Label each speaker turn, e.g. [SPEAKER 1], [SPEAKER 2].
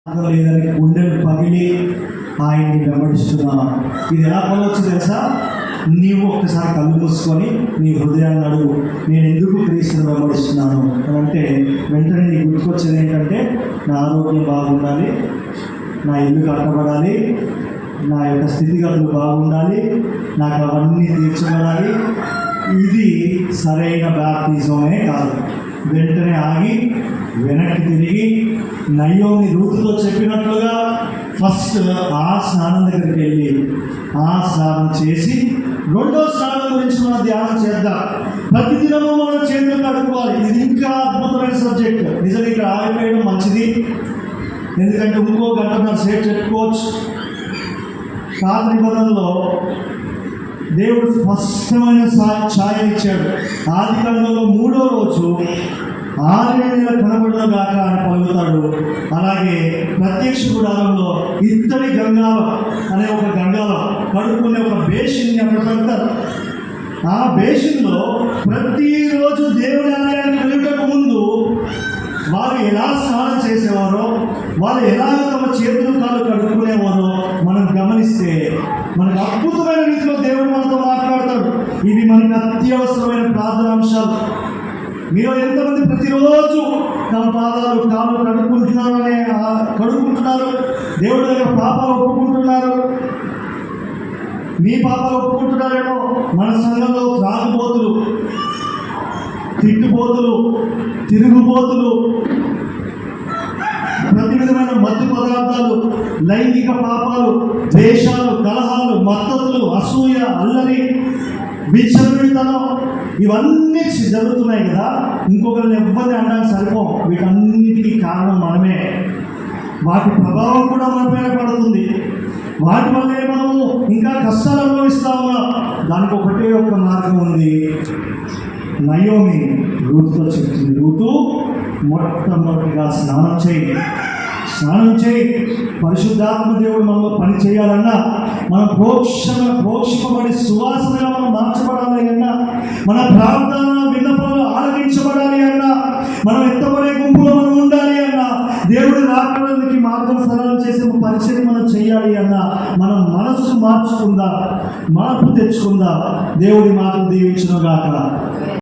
[SPEAKER 1] లేదని గుండెలు పగిలి ఆయన్ని వెంబడిస్తున్నాను. ఇది ఎలా కొలవచ్చు తెలుసా? నీవు ఒక్కసారి కళ్ళు మూసుకొని నీ హృదయాన్ని అడుగు, నేను ఎందుకు క్రీస్తుని వెంబడిస్తున్నాను అని అంటే వెంటనే నీకు గుర్తుకొచ్చేది ఏంటంటే, నా ఆరోగ్యం బాగుండాలి, నా ఇల్లు కట్టబడాలి, నా యొక్క స్థితిగతులు బాగుండాలి, నాకు అవన్నీ తీర్చబడాలి. ఇది సరైన బాప్తిజమే కాదు. వెంటనే ఆగి వెనక్కి తిరిగి నయోమి రూతుతో చెప్పినట్లుగా ఫస్ట్ ఆ స్నానం దగ్గరికి వెళ్ళి ఆ స్నానం చేసి రెండో స్నానం గురించి మనం ధ్యానం చేద్దాం. ప్రతిదినము మనం చేతులు కడుక్కోవాలి. ఇది ఇంకా అద్భుతమైన సబ్జెక్ట్. నిజంగా ఇక్కడ ఆగిపోయడం మంచిది, ఎందుకంటే ఇంకో గంట మనం సేపు చెప్పుకోవచ్చు. పాత నిబంధనలో దేవుడు స్పష్టమైన ఛాయ ఇచ్చాడు. ఆది కాండంలో 3వ రోజు 6 నెలల కనబడిన గాక అని పలుకుతాడు. అలాగే ప్రత్యక్ష గుడారంలో ఇత్తడి గంగాలం అనే ఒక గంగాలం కడుక్కునే ఒక బేసిన్ని అక్కడ పెడతారు. ఆ బేసిన్లో ప్రతిరోజు దేవుని ఆలయానికి వెళ్ళటకు ముందు వారు ఎలా స్నానం చేసేవారో, వారు ఎలా తమ చేతులు కాళ్ళు కడుక్కునేవారో మనం గమనిస్తే మనకు అద్భుతమైన రీతిలో దేవుడు మనతో మాట్లాడతాడు. ఇవి మనకు అత్యవసరమైన ప్రార్థనాంశాలు. మీరు ఎంతమంది ప్రతిరోజు తమ పాదాలు కాళ్ళు కడుక్కుంటున్నారు, దేవుడి దగ్గర పాపాలు ఒప్పుకుంటున్నారు? మీ పాపాలు ఒప్పుకుంటున్నారేమో. మన సంఘంలో త్రాగుబోతులు, తిట్టుబోతులు, తిరుగుబోతులు, ప్రతి విధమైన మత్తు పదార్థాలు, లైంగిక పాపాలు, ద్వేషాలు, కలహాలు, మత్తతులు, అసూయ, అల్లరి, విచ్చలవిడితనం, ఇవన్నీ జరుగుతున్నాయి కదా. ఇంకొకరిని ఎవరిని అనడానికి సరిపోం. వీటన్నిటికీ కారణం మనమే. వాటి ప్రభావం కూడా మన పైన పడుతుంది. వాటి వల్లే మనము ఇంకా కష్టాలు అనుభవిస్తా ఉన్నాం. దానికి ఒకటే ఒక మార్గం ఉంది. నయోమి రూతుతో చెప్తుంది, రూతు మొట్టమొదటిగా స్నానం చేయి. పరిశుద్ధాత్మ దేవుడు మనలో పని చేయాలన్నా, మనం ప్రోక్షింపబడి సువాసనగా మనం మార్చబడాలి అన్నా, మన ప్రార్థన విన్నపాలు ఆలకించబడాలి అన్నా, మనం ఎత్తబడే గుంపులో మనం ఉండాలి అన్నా, దేవుడి రాకడానికి మార్గం సరళం చేసే పరిచయం మనం చేయాలి అన్నా, మనం మనసు మార్పు తెచ్చుకుందా. దేవుడి మాటలు దీవించును గాక.